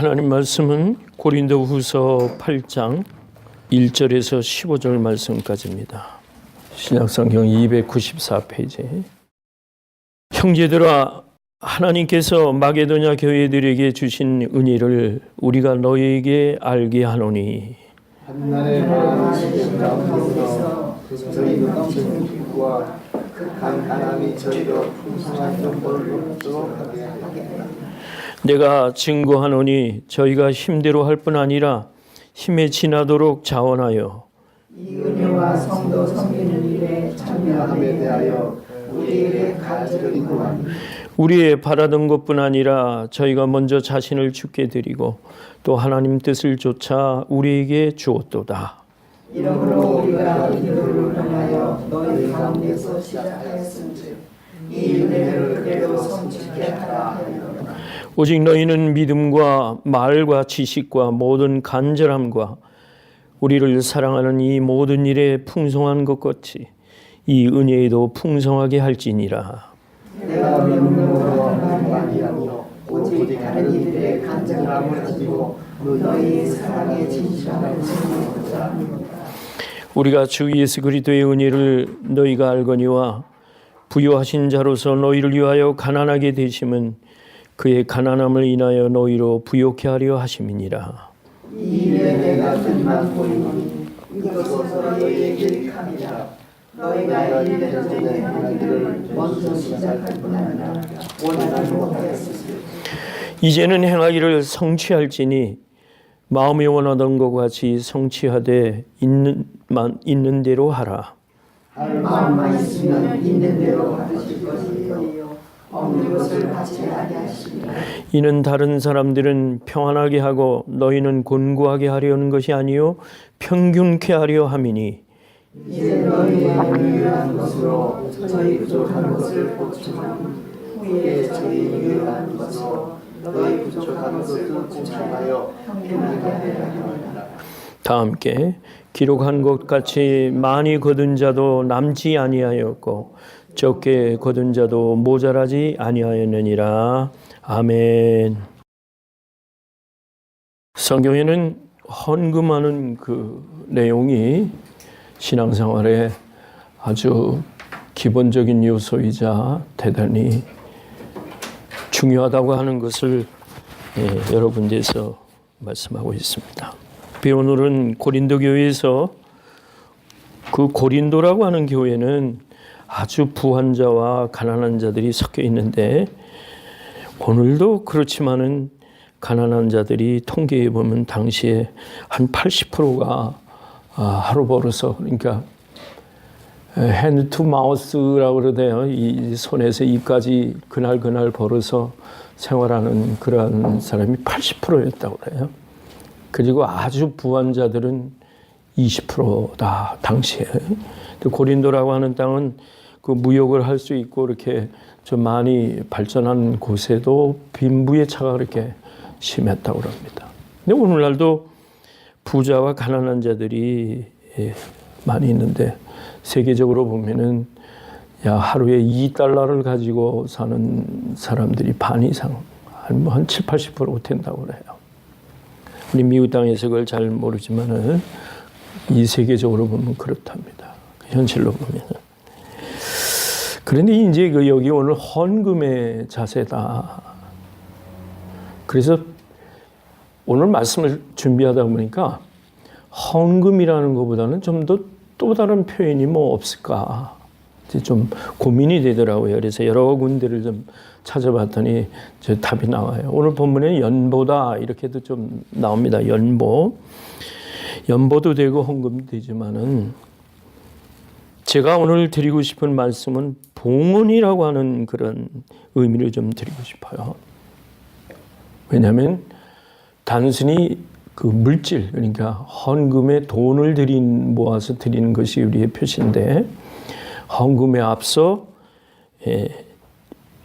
하나님 말씀은 고린도후서 8장 1절에서 15절 말씀까지입니다. 신약성경 294페이지. 형제들아, 하나님께서 마게도냐 교회들에게 주신 은혜를 우리가 너희에게 알게 하노니 한날에 많으신 가운데서 저희 넘치는 기쁨과 가난함이 저희로 풍성한 영광을 얻도록 하게 하겠다. 내가 증거하노니 저희가 힘대로 할 뿐 아니라 힘에 지나도록 자원하여 이 은혜와 성도 섬기는 일에 참여함에 대하여 우리에게 간절히구만. 우리의 바라던 것뿐 아니라 저희가 먼저 자신을 주께 드리고 또 하나님 뜻을 좇아 우리에게 주었도다. 이러므로 우리가 기도를 통하여 너희 가운데서 시작하였은즉 이 은혜를 그대로 성취케 하라 하리로다. 오직 너희는 믿음과 말과 지식과 모든 간절함과 우리를 사랑하는 이 모든 일에 풍성한 것 같이 이 은혜에도 풍성하게 할지니라. 내가 명령으로 한 말이 아니요 오직 다른 이들의 간절함을 가지고 너희의 사랑에 진실함을 증거하고자 합니다. 우리가 주 예수 그리스도의 은혜를 너희가 알거니와 부요하신 자로서 너희를 위하여 가난하게 되심은 그의 가난함을 인하여 너희로 부요케 하려 하심이니라. 이 일에 내가 끝만 보이니 이것으로 너희에게 감이라. 너희가 1년 전에 한 일을 먼저 시작할 뿐 아니라 원하지 못하였으니 이제는 행하기를 성취할지니 마음이 원하던 것 같이 성취하되 있는 대로 하라. 할 마음만 있으면 있는 대로 하실 것이요 없는 것을 받지 아니하시리라. 이는 다른 사람들은 평안하게 하고 너희는 곤고하게 하려는 것이 아니요 평균케 하려 함이니 이제 너희의 유일한 것으로 저희 부족한 것을 보충함 후에 저희 유일한 것으로 너희 부족한 것을 보충하여 평균하게 하려 합니다. 다 함께 기록한 것 같이 많이 거둔 자도 남지 아니하였고 적게 거둔 자도 모자라지 아니하였느니라. 아멘. 성경에는 헌금하는 그 내용이 신앙생활에 아주 기본적인 요소이자 대단히 중요하다고 하는 것을 여러 군데에서 말씀하고 있습니다. 오늘은 고린도 교회에서 그 고린도라고 하는 교회는 아주 부한 자와 가난한 자들이 섞여 있는데 오늘도 그렇지만은 가난한 자들이 통계해 보면 당시에 한 80%가 하루 벌어서 그러니까 hand to mouth라고 그러대요. 이 손에서 입까지 그날 벌어서 생활하는 그러한 사람이 80%였다고 그래요. 그리고 아주 부한 자들은 20%다 당시에. 고린도라고 하는 땅은 그 무역을 할 수 있고 이렇게 좀 많이 발전한 곳에도 빈부의 차가 그렇게 심했다고 합니다. 근데 오늘날도 부자와 가난한 자들이 많이 있는데 세계적으로 보면은 하루에 $2를 가지고 사는 사람들이 반 이상 한 7, 80% 된다고 그래요. 우리 미국 땅에서 그걸 잘 모르지만은 이 세계적으로 보면 그렇답니다. 현실로 보면은. 그런데 이제 여기 오늘 헌금의 자세다. 그래서 오늘 말씀을 준비하다 보니까 헌금이라는 것보다는 좀 더 또 다른 표현이 뭐 없을까 이제 좀 고민이 되더라고요. 그래서 여러 군데를 좀 찾아봤더니 저 답이 나와요. 오늘 본문에 연보다 이렇게도 좀 나옵니다. 연보도 되고 헌금도 되지만은 제가 오늘 드리고 싶은 말씀은 봉헌이라고 하는 그런 의미를 좀 드리고 싶어요. 왜냐하면 단순히 그 물질, 그러니까 헌금에 돈을 모아서 드리는 것이 우리의 표시인데 헌금에 앞서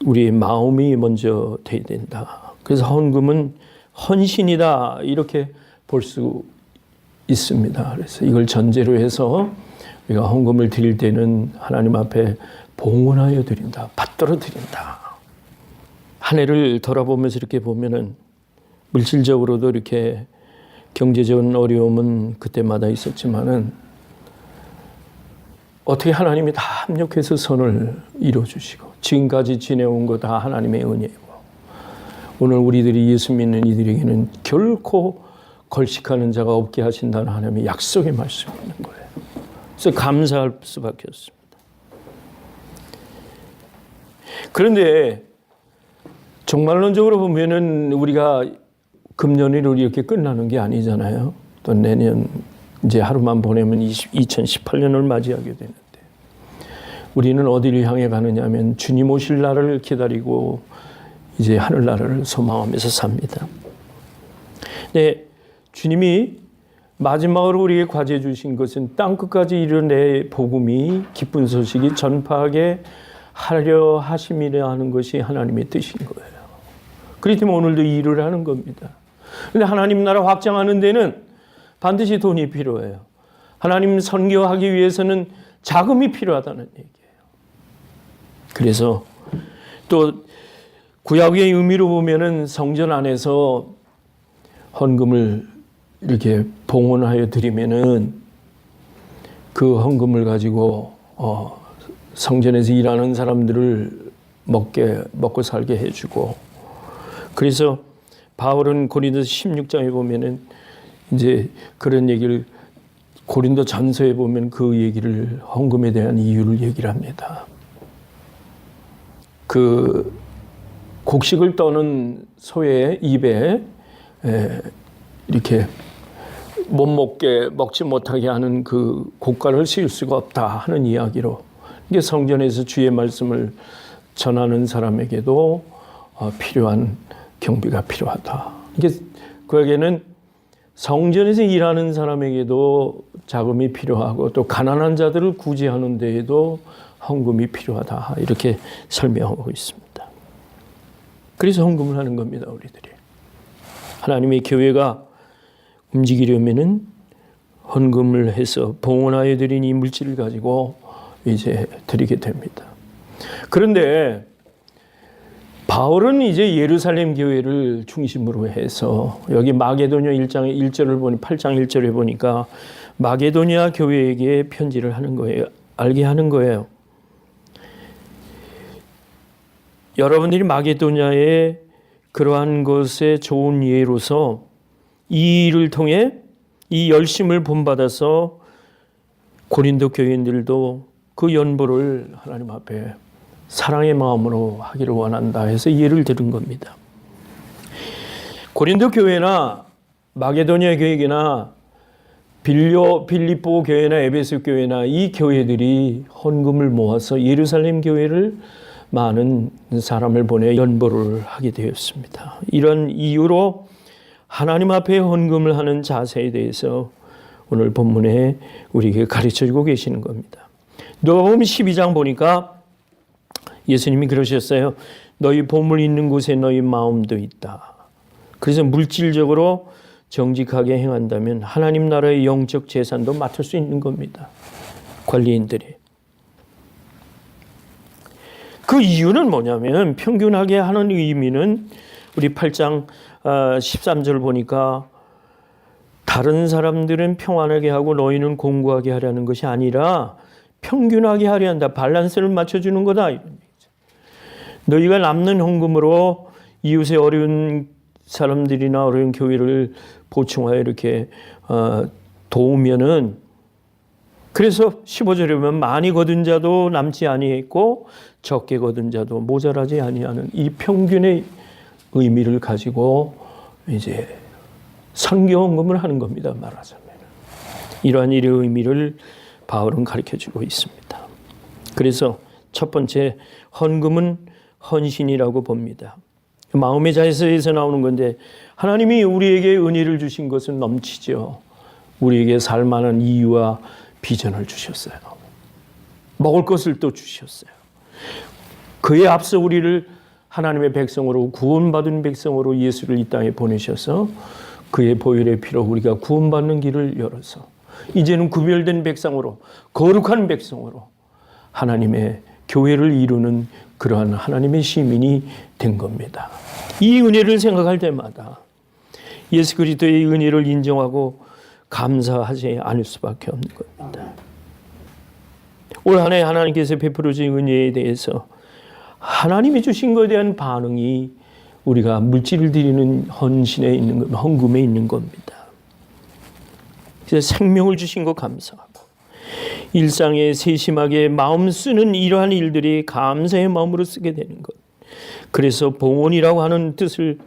우리의 마음이 먼저 돼야 된다. 그래서 헌금은 헌신이다 이렇게 볼 수 있습니다. 그래서 이걸 전제로 해서 우리가 헌금을 드릴 때는 하나님 앞에 봉헌하여 드린다, 받들어 드린다. 한 해를 돌아보면서 이렇게 보면은 물질적으로도 이렇게 경제적인 어려움은 그때마다 있었지만은 어떻게 하나님이 다 합력해서 선을 이루어주시고 지금까지 지내온 거 다 하나님의 은혜고 오늘 우리들이 예수 믿는 이들에게는 결코 걸식하는 자가 없게 하신다는 하나님의 약속의 말씀이 있는 거예요. 그래서 감사할 수밖에 없습니다. 그런데 정말론적으로 보면은 우리가 금년이 이렇게 끝나는 게 아니잖아요. 또 내년 이제 하루만 보내면 2018년을 맞이하게 되는데 우리는 어디를 향해 가느냐면 주님 오실 날을 기다리고 이제 하늘나라를 소망하면서 삽니다. 네, 주님이 마지막으로 우리에게 과제해 주신 것은 땅끝까지 이르내 복음이 기쁜 소식이 전파하게 하려 하심이라 하는 것이 하나님의 뜻인 거예요. 그렇기 때문에 오늘도 이 일을 하는 겁니다. 그런데 하나님 나라 확장하는 데는 반드시 돈이 필요해요. 하나님 선교하기 위해서는 자금이 필요하다는 얘기예요. 그래서 또 구약의 의미로 보면은 성전 안에서 헌금을 이렇게 봉헌하여 드리면은 그 헌금을 가지고 성전에서 일하는 사람들을 먹고 살게 해주고 그래서 바울은 고린도서 16장에 보면은 이제 그런 얘기를 고린도 전서에 보면 그 얘기를 헌금에 대한 이유를 얘기를 합니다. 그 곡식을 떠는 소의 입에 이렇게 먹지 못하게 하는 그 고가를 씌울 수가 없다 하는 이야기로 이게 성전에서 주의 말씀을 전하는 사람에게도 필요한 경비가 필요하다. 이게 그에게는 성전에서 일하는 사람에게도 자금이 필요하고 또 가난한 자들을 구제하는 데에도 헌금이 필요하다. 이렇게 설명하고 있습니다. 그래서 헌금을 하는 겁니다, 우리들이. 하나님의 교회가 움직이려면은 헌금을 해서 봉헌하여 드린 이 물질을 가지고 이제 드리게 됩니다. 그런데 바울은 이제 예루살렘 교회를 중심으로 해서 여기 마게도냐 1장 1절을 보니 8장 1절에 보니까 마게도냐 교회에게 편지를 하는 거예요. 알게 하는 거예요. 여러분들이 마게도냐의 그러한 것의 좋은 예로서 이 일을 통해 이 열심을 본받아서 고린도 교인들도 그 연보를 하나님 앞에 사랑의 마음으로 하기를 원한다 해서 예를 들은 겁니다. 고린도 교회나 마게도냐 교회나 빌립보 교회나 에베소 교회나 이 교회들이 헌금을 모아서 예루살렘 교회를 많은 사람을 보내 연보를 하게 되었습니다. 이런 이유로 하나님 앞에 헌금을 하는 자세에 대해서 오늘 본문에 우리에게 가르쳐주고 계시는 겁니다. 누가복음 12장 보니까 예수님이 그러셨어요. 너희 보물 있는 곳에 너희 마음도 있다. 그래서 물질적으로 정직하게 행한다면 하나님 나라의 영적 재산도 맡을 수 있는 겁니다. 관리인들이. 그 이유는 뭐냐면 평균하게 하는 의미는 우리 8장 13절 보니까 다른 사람들은 평안하게 하고 너희는 공고하게 하려는 것이 아니라 평균하게 하려 한다. 밸런스를 맞춰주는 거다. 이런 얘기죠. 너희가 남는 헌금으로 이웃의 어려운 사람들이나 어려운 교회를 보충하여 이렇게 도우면은 그래서 15절에 보면 많이 거둔 자도 남지 아니했고 적게 거둔 자도 모자라지 아니하는 이 평균의 의미를 가지고 이제 선교헌금을 하는 겁니다. 말하자면 이러한 일의 의미를 바울은 가르쳐주고 있습니다. 그래서 첫 번째 헌금은 헌신이라고 봅니다. 마음의 자세에서 나오는 건데 하나님이 우리에게 은혜를 주신 것은 넘치죠. 우리에게 살만한 이유와 비전을 주셨어요. 먹을 것을 또 주셨어요. 그에 앞서 우리를 하나님의 백성으로 구원받은 백성으로 예수를 이 땅에 보내셔서 그의 보혈의 피로 우리가 구원받는 길을 열어서 이제는 구별된 백성으로 거룩한 백성으로 하나님의 교회를 이루는 그러한 하나님의 시민이 된 겁니다. 이 은혜를 생각할 때마다 예수 그리스도의 은혜를 인정하고 감사하지 않을 수밖에 없는 겁니다. 올 한 해 하나님께서 베풀어 주신 은혜에 대해서 하나님이 주신 것에 대한 반응이 우리가 물질을 드리는 헌신에 있는 것, 헌금에 있는 겁니다. 그래서 생명을 주신 것 감사하고 일상에 세심하게 마음 쓰는 이러한 일들이 감사의 마음으로 쓰게 되는 것. 그래서 봉헌이라고 하는 뜻을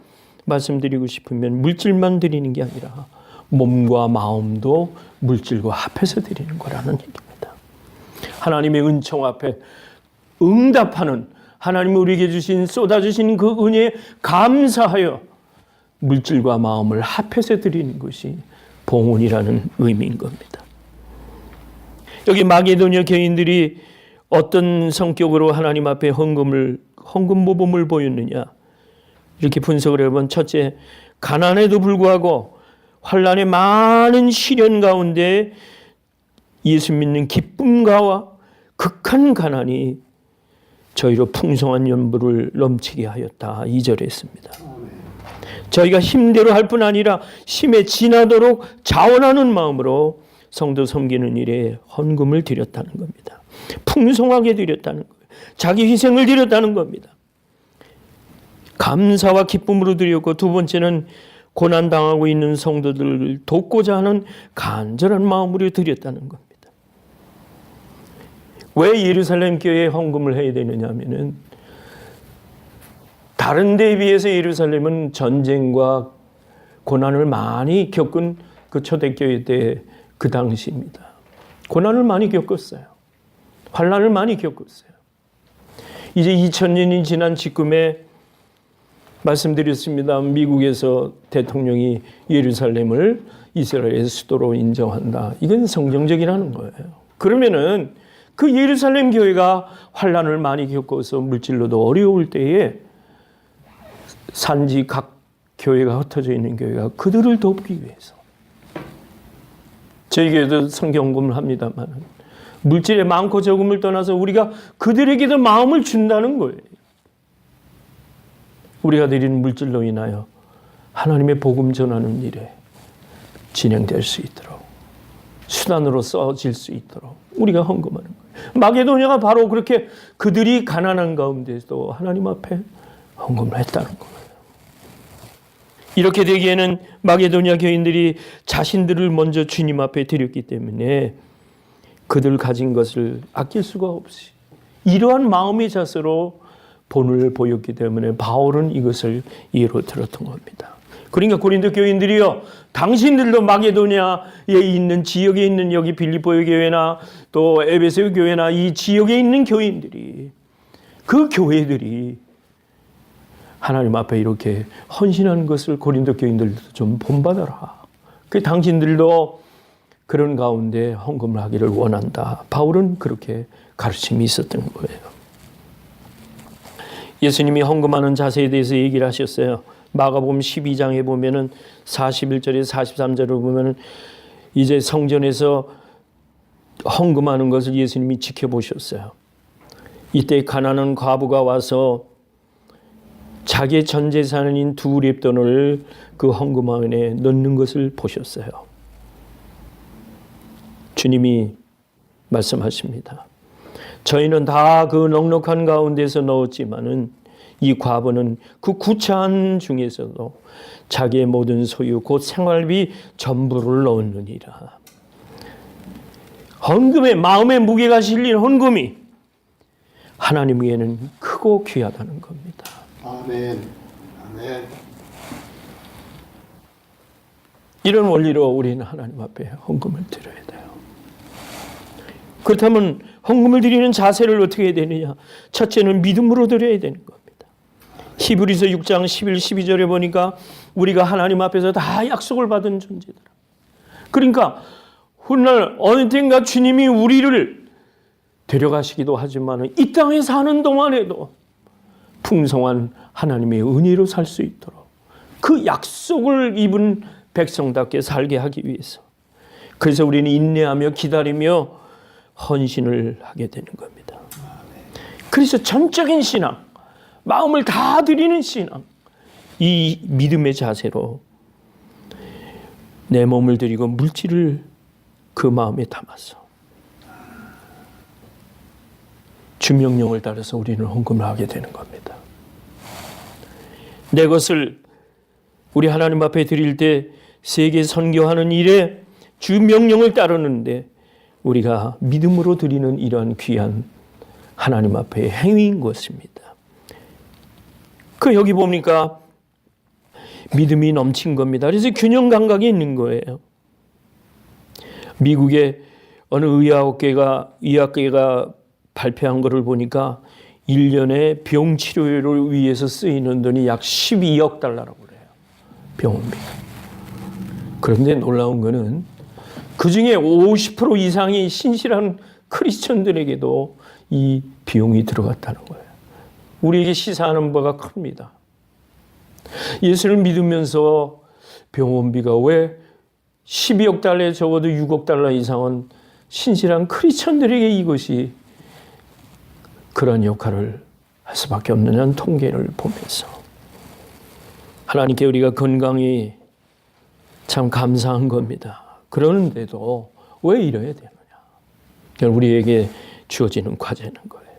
말씀드리고 싶으면 물질만 드리는 게 아니라 몸과 마음도 물질과 합해서 드리는 거라는 얘기입니다. 하나님의 은총 앞에 응답하는 하나님이 우리에게 주신 쏟아주신 그 은혜에 감사하여 물질과 마음을 합해서 드리는 것이 봉헌이라는 의미인 겁니다. 여기 마게도냐 교인들이 어떤 성격으로 하나님 앞에 헌금 모범을 보였느냐 이렇게 분석을 해보면 첫째, 가난에도 불구하고 환난의 많은 시련 가운데 예수 믿는 기쁨과 극한 가난이 저희로 풍성한 연부를 넘치게 하였다. 2절에 했습니다. 저희가 힘대로 할 뿐 아니라 힘에 지나도록 자원하는 마음으로 성도 섬기는 일에 헌금을 드렸다는 겁니다. 풍성하게 드렸다는 거예요. 자기 희생을 드렸다는 겁니다. 감사와 기쁨으로 드렸고 두 번째는 고난당하고 있는 성도들을 돕고자 하는 간절한 마음으로 드렸다는 겁니다. 왜 예루살렘 교회에 헌금을 해야 되느냐 하면은 다른 데에 비해서 예루살렘은 전쟁과 고난을 많이 겪은 그 초대교회 때 그 당시입니다. 고난을 많이 겪었어요. 환난을 많이 겪었어요. 이제 2000년이 지난 지금에 말씀드렸습니다. 미국에서 대통령이 예루살렘을 이스라엘의 수도로 인정한다. 이건 성경적이라는 거예요. 그러면은 그 예루살렘 교회가 환난을 많이 겪어서 물질로도 어려울 때에 산지 각 교회가 흩어져 있는 교회가 그들을 돕기 위해서 저희 교회도 성경금을 합니다만 물질의 많고 적음을 떠나서 우리가 그들에게도 마음을 준다는 거예요. 우리가 드리는 물질로 인하여 하나님의 복음 전하는 일에 진행될 수 있도록 수단으로 써질 수 있도록 우리가 헌금하는 거예요. 마게도냐가 바로 그렇게 그들이 가난한 가운데서도 하나님 앞에 헌금을 했다는 거예요. 이렇게 되기에는 마게도냐 교인들이 자신들을 먼저 주님 앞에 드렸기 때문에 그들 가진 것을 아낄 수가 없이 이러한 마음의 자세로 본을 보였기 때문에 바울은 이것을 예로 들었던 겁니다. 그러니까 고린도 교인들이요, 당신들도 마게도냐에 있는 지역에 있는 여기 빌립보 교회나 또 에베소 교회나 이 지역에 있는 교인들이 그 교회들이 하나님 앞에 이렇게 헌신하는 것을 고린도 교인들도 좀 본받아라. 그 당신들도 그런 가운데 헌금을 하기를 원한다. 바울은 그렇게 가르침이 있었던 거예요. 예수님이 헌금하는 자세에 대해서 얘기를 하셨어요. 마가복음 12장에 보면은 41절에 43절을 보면은 이제 성전에서 헌금하는 것을 예수님이 지켜보셨어요. 이때 가난한 과부가 와서 자기의 전 재산인 2렙돈을 그 헌금함에 넣는 것을 보셨어요. 주님이 말씀하십니다. 저희는 다 그 넉넉한 가운데서 넣었지만은 이 과부는 그 구차한 중에서도 자기의 모든 소유 곧 생활비 전부를 넣었느니라. 헌금에 마음의 무게가 실린 헌금이 하나님에게는 크고 귀하다는 겁니다. 아멘. 아멘. 이런 원리로 우리는 하나님 앞에 헌금을 드려야 돼요. 그렇다면 헌금을 드리는 자세를 어떻게 해야 되느냐? 첫째는 믿음으로 드려야 되는 겁니다. 히브리서 6장 11, 12절에 보니까 우리가 하나님 앞에서 다 약속을 받은 존재들. 그러니까 훗날 어느 때인가 주님이 우리를 데려가시기도 하지만 이 땅에 사는 동안에도 풍성한 하나님의 은혜로 살 수 있도록 그 약속을 입은 백성답게 살게 하기 위해서 그래서 우리는 인내하며 기다리며 헌신을 하게 되는 겁니다. 그래서 전적인 신앙, 마음을 다 드리는 신앙, 이 믿음의 자세로 내 몸을 드리고 물질을 그 마음에 담아서 주 명령을 따라서 우리는 헌금을 하게 되는 겁니다. 내 것을 우리 하나님 앞에 드릴 때 세계 선교하는 일에 주 명령을 따르는데 우리가 믿음으로 드리는 이러한 귀한 하나님 앞에 행위인 것입니다. 그 여기 보니까 믿음이 넘친 겁니다. 그래서 균형 감각이 있는 거예요. 미국의 어느 의학계가 발표한 것을 보니까 1년에 병 치료를 위해서 쓰이는 돈이 약 12억 달러라고 그래요. 병원비가. 그런데 놀라운 거는 그중에 50% 이상이 신실한 크리스천들에게도 이 비용이 들어갔다는 거예요. 우리에게 시사하는 바가 큽니다. 예수를 믿으면서 병원비가 왜 12억 달러에 적어도 6억 달러 이상은 신실한 크리스천들에게 이것이 그런 역할을 할 수밖에 없느냐는 통계를 보면서 하나님께 우리가 건강이 참 감사한 겁니다. 그러는데도 왜 이래야 되느냐? 우리에게 주어지는 과제는 거예요.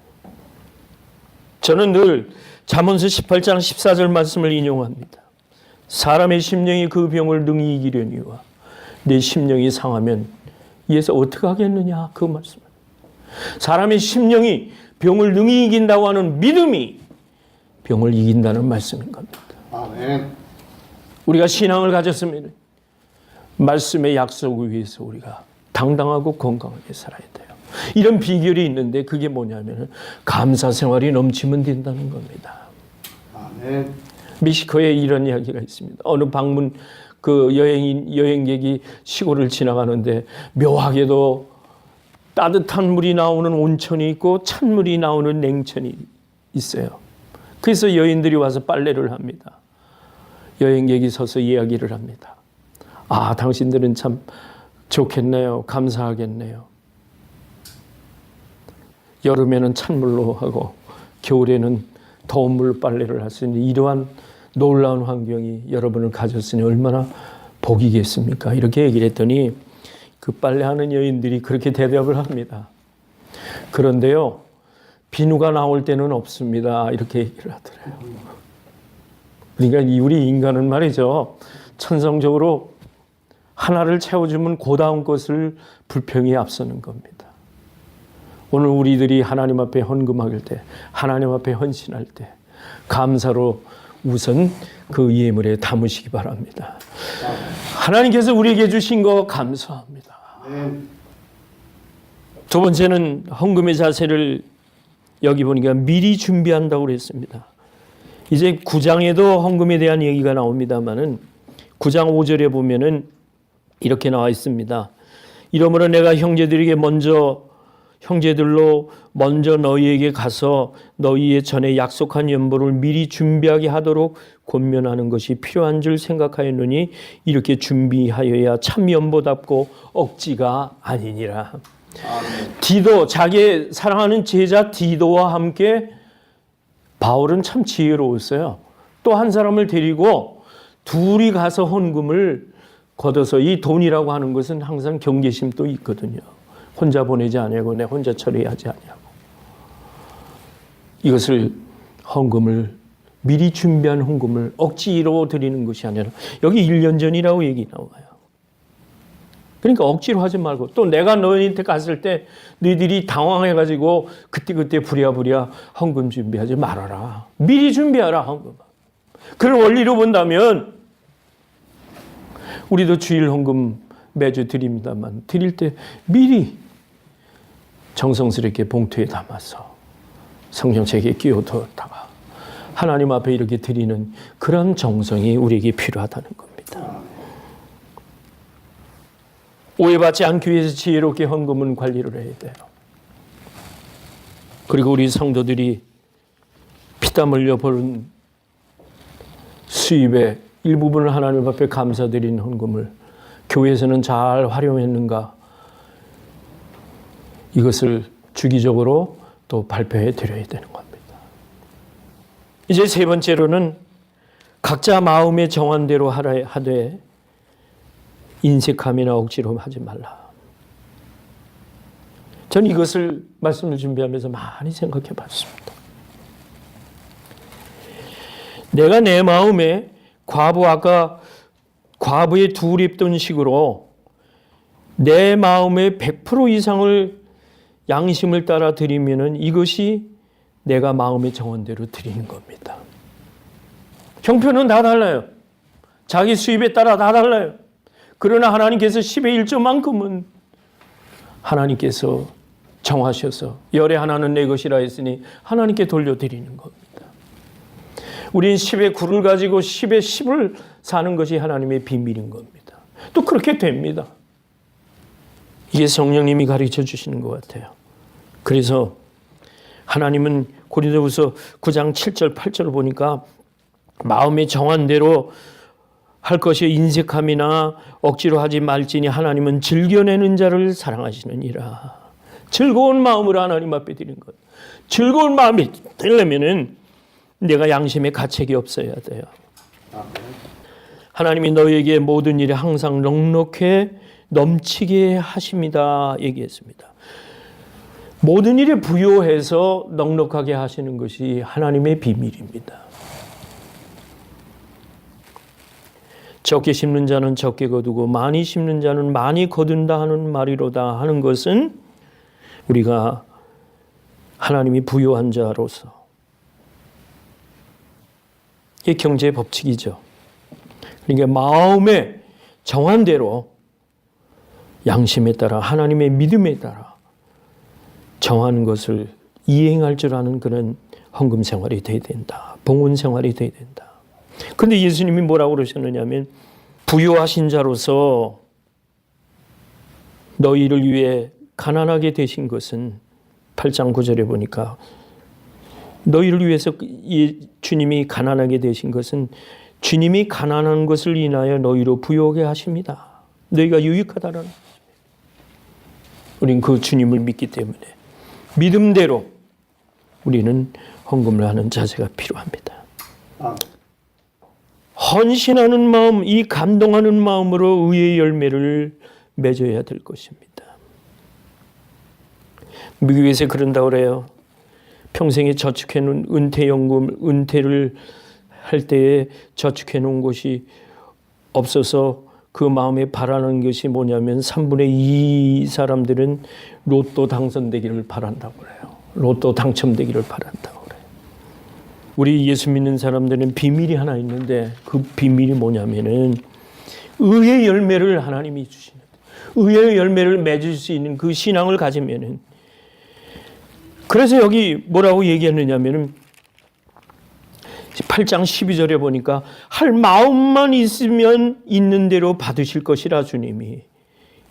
저는 늘 잠언서 18장 14절 말씀을 인용합니다. 사람의 심령이 그 병을 능히 이기려니와 내 심령이 상하면 이에서 어떻게 하겠느냐 그 말씀을. 사람의 심령이 병을 능히 이긴다고 하는 믿음이 병을 이긴다는 말씀인 겁니다. 아멘. 우리가 신앙을 가졌으면 말씀의 약속을 위해서 우리가 당당하고 건강하게 살아야 돼요. 이런 비결이 있는데 그게 뭐냐면 감사 생활이 넘치면 된다는 겁니다. 아멘. 멕시코에 이런 이야기가 있습니다. 어느 방문 그 여행객이 시골을 지나가는데 묘하게도 따뜻한 물이 나오는 온천이 있고 찬물이 나오는 냉천이 있어요. 그래서 여인들이 와서 빨래를 합니다. 여행객이 서서 이야기를 합니다. 아, 당신들은 참 좋겠네요. 감사하겠네요. 여름에는 찬물로 하고 겨울에는 더운 물로 빨래를 할 수 있는 이러한 놀라운 환경이 여러분을 가졌으니 얼마나 복이겠습니까? 이렇게 얘기를 했더니 그 빨래하는 여인들이 그렇게 대답을 합니다. 그런데요, 비누가 나올 때는 없습니다. 이렇게 얘기를 하더래요. 그러니까 우리 인간은 말이죠. 천성적으로 하나를 채워주면 그 다음 것을 불평이 앞서는 겁니다. 오늘 우리들이 하나님 앞에 헌금할 때, 하나님 앞에 헌신할 때 감사로 우선 그 예물에 담으시기 바랍니다. 하나님께서 우리에게 주신 거 감사합니다. 아멘. 두 번째는 헌금의 자세를 여기 보니까 미리 준비한다고 그랬습니다. 이제 9장에도 헌금에 대한 얘기가 나옵니다만은 9장 5절에 보면은 이렇게 나와 있습니다. 이러므로 내가 형제들로 먼저 너희에게 가서 너희의 전에 약속한 연보를 미리 준비하게 하도록 권면하는 것이 필요한 줄 생각하였느니 이렇게 준비하여야 참 연보답고 억지가 아니니라. 디도, 자기 사랑하는 제자 디도와 함께 바울은 참 지혜로웠어요. 또 한 사람을 데리고 둘이 가서 헌금을 걷어서 이 돈이라고 하는 것은 항상 경계심도 있거든요. 혼자 보내지 아니하고 내 혼자 처리하지 아니하고 이것을 헌금을 미리 준비한 헌금을 억지로 드리는 것이 아니라 여기 1년 전이라고 얘기 나와요. 그러니까 억지로 하지 말고 또 내가 너희한테 갔을 때 너희들이 당황해가지고 그때 부랴부랴 헌금 준비하지 말아라. 미리 준비하라 헌금. 그런 원리로 본다면 우리도 주일 헌금 매주 드립니다만 드릴 때 미리 정성스럽게 봉투에 담아서 성경책에 끼워두었다가 하나님 앞에 이렇게 드리는 그런 정성이 우리에게 필요하다는 겁니다. 오해받지 않기 위해서 지혜롭게 헌금은 관리를 해야 돼요. 그리고 우리 성도들이 피땀 흘려 버는 수입의 일부분을 하나님 앞에 감사드리는 헌금을 교회에서는 잘 활용했는가 이것을 주기적으로 또 발표해 드려야 되는 겁니다. 이제 세 번째로는 각자 마음의 정한대로 하되 인색함이나 억지로 하지 말라. 저는 이것을 말씀을 준비하면서 많이 생각해 봤습니다. 내가 내 마음에 아까 과부의 둘 입던 식으로 내 마음의 100% 이상을 양심을 따라 드리면은 이것이 내가 마음의 정원대로 드리는 겁니다. 형편은 다 달라요. 자기 수입에 따라 다 달라요. 그러나 하나님께서 10의 1조만큼은 하나님께서 정하셔서 열의 하나는 내 것이라 했으니 하나님께 돌려드리는 겁니다. 우린 10의 9를 가지고 10의 10을 사는 것이 하나님의 비밀인 겁니다. 또 그렇게 됩니다. 이게 성령님이 가르쳐 주시는 것 같아요. 그래서 하나님은 고린도후서 9장 7절 8절을 보니까 마음의 정한 대로 할 것이 인색함이나 억지로 하지 말지니 하나님은 즐겨내는 자를 사랑하시느니라. 즐거운 마음으로 하나님 앞에 드리는 것. 즐거운 마음이 되려면은 내가 양심에 가책이 없어야 돼요. 하나님이 너에게 모든 일에 항상 넉넉해 넘치게 하십니다. 얘기했습니다. 모든 일에 부요해서 넉넉하게 하시는 것이 하나님의 비밀입니다. 적게 심는 자는 적게 거두고 많이 심는 자는 많이 거둔다 하는 말이로다 하는 것은 우리가 하나님이 부요한 자로서 이게 경제의 법칙이죠. 그러니까 마음의 정한 대로 양심에 따라 하나님의 믿음에 따라 정하는 것을 이행할 줄 아는 그런 헌금 생활이 돼야 된다. 봉헌 생활이 돼야 된다. 그런데 예수님이 뭐라고 그러셨느냐면 부요하신 자로서 너희를 위해 가난하게 되신 것은 8장 9절에 보니까 너희를 위해서 주님이 가난하게 되신 것은 주님이 가난한 것을 인하여 너희로 부요하게 하십니다. 너희가 유익하다라는 것입니다. 우리는 그 주님을 믿기 때문에 믿음대로 우리는 헌금을 하는 자세가 필요합니다. 헌신하는 마음, 이 감동하는 마음으로 의의 열매를 맺어야 될 것입니다. 미국에서 그런다고 그래요. 평생에 저축해 놓은 은퇴연금, 은퇴를 할 때에 저축해 놓은 것이 없어서 그 마음에 바라는 것이 뭐냐면 3분의 2 사람들은 로또 당선되기를 바란다고 그래요. 로또 당첨되기를 바란다고 그래요. 우리 예수 믿는 사람들은 비밀이 하나 있는데 그 비밀이 뭐냐면은 의의 열매를 하나님이 주시는, 의의 열매를 맺을 수 있는 그 신앙을 가지면은, 그래서 여기 뭐라고 얘기했느냐면은 8장 12절에 보니까 할 마음만 있으면 있는 대로 받으실 것이라 주님이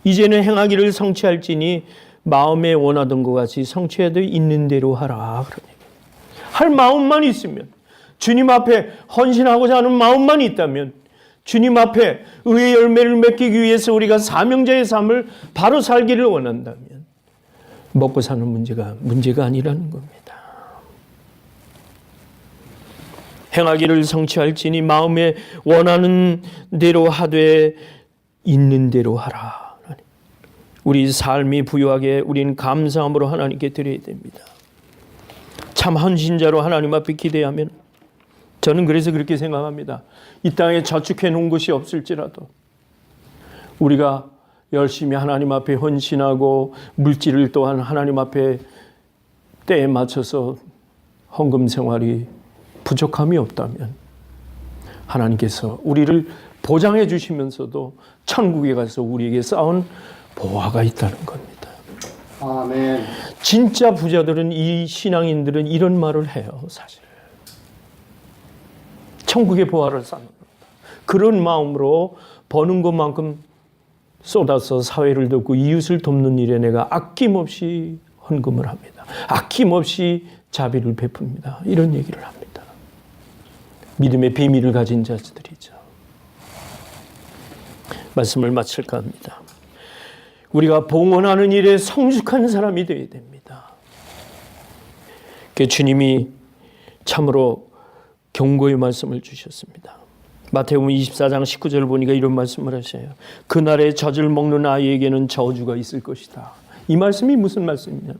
이제는 행하기를 성취할지니 마음에 원하던 것 같이 성취해도 있는 대로 하라. 할 마음만 있으면, 주님 앞에 헌신하고자 하는 마음만 있다면, 주님 앞에 의의 열매를 맺기 위해서 우리가 사명자의 삶을 바로 살기를 원한다면 먹고 사는 문제가 아니라는 겁니다. 행하기를 성취할지니 마음에 원하는 대로 하되 있는 대로 하라. 우리 삶이 부유하게 우리는 감사함으로 하나님께 드려야 됩니다. 참 헌신자로 하나님 앞에 기대하면, 저는 그래서 그렇게 생각합니다. 이 땅에 저축해 놓은 것이 없을지라도 우리가 열심히 하나님 앞에 헌신하고 물질을 또한 하나님 앞에 때에 맞춰서 헌금 생활이 부족함이 없다면 하나님께서 우리를 보장해 주시면서도 천국에 가서 우리에게 쌓은 보화가 있다는 겁니다. 아멘. 진짜 부자들은, 이 신앙인들은 이런 말을 해요. 사실 천국의 보화를 쌓는다. 그런 마음으로 버는 것만큼 쏟아서 사회를 돕고 이웃을 돕는 일에 내가 아낌없이 헌금을 합니다. 아낌없이 자비를 베풉니다. 이런 얘기를 합니다. 믿음의 비밀을 가진 자들이죠. 말씀을 마칠까 합니다. 우리가 봉헌하는 일에 성숙한 사람이 되어야 됩니다. 주님이 참으로 경고의 말씀을 주셨습니다. 마태복음 24장 19절 보니까 이런 말씀을 하셔요. 그날에 젖을 먹는 아이에게는 저주가 있을 것이다. 이 말씀이 무슨 말씀이냐면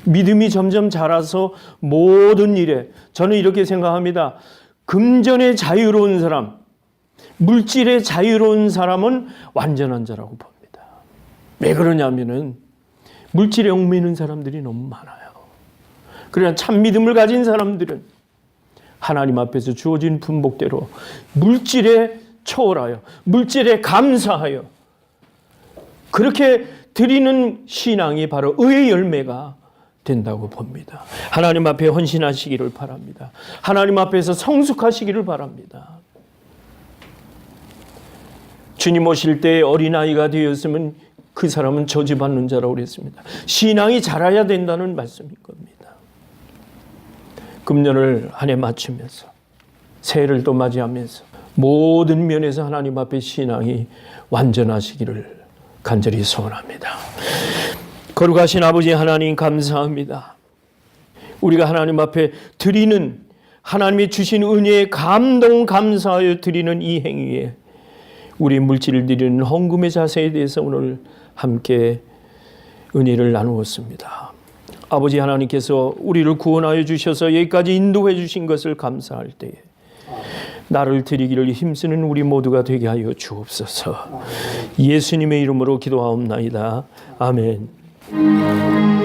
믿음이 점점 자라서 모든 일에, 저는 이렇게 생각합니다. 금전에 자유로운 사람, 물질에 자유로운 사람은 완전한 자라고 봅니다. 왜 그러냐면은 물질에 얽매이는 사람들이 너무 많아요. 그러나 참 믿음을 가진 사람들은 하나님 앞에서 주어진 분복대로 물질에 초월하여, 물질에 감사하여 그렇게 드리는 신앙이 바로 의의 열매가 된다고 봅니다. 하나님 앞에 헌신하시기를 바랍니다. 하나님 앞에서 성숙하시기를 바랍니다. 주님 오실 때 어린아이가 되었으면 그 사람은 저주받는 자라고 그랬습니다. 신앙이 자라야 된다는 말씀인 겁니다. 금년을 한 해 맞추면서 새해를 또 맞이하면서 모든 면에서 하나님 앞에 신앙이 완전하시기를 간절히 소원합니다. 거룩하신 아버지 하나님 감사합니다. 우리가 하나님 앞에 드리는, 하나님이 주신 은혜에 감사하여 드리는 이 행위에 우리 물질을 드리는 헌금의 자세에 대해서 오늘 함께 은혜를 나누었습니다. 아버지 하나님께서 우리를 구원하여 주셔서 여기까지 인도해 주신 것을 감사할 때에 나를 드리기를 힘쓰는 우리 모두가 되게 하여 주옵소서. 예수님의 이름으로 기도하옵나이다. 아멘.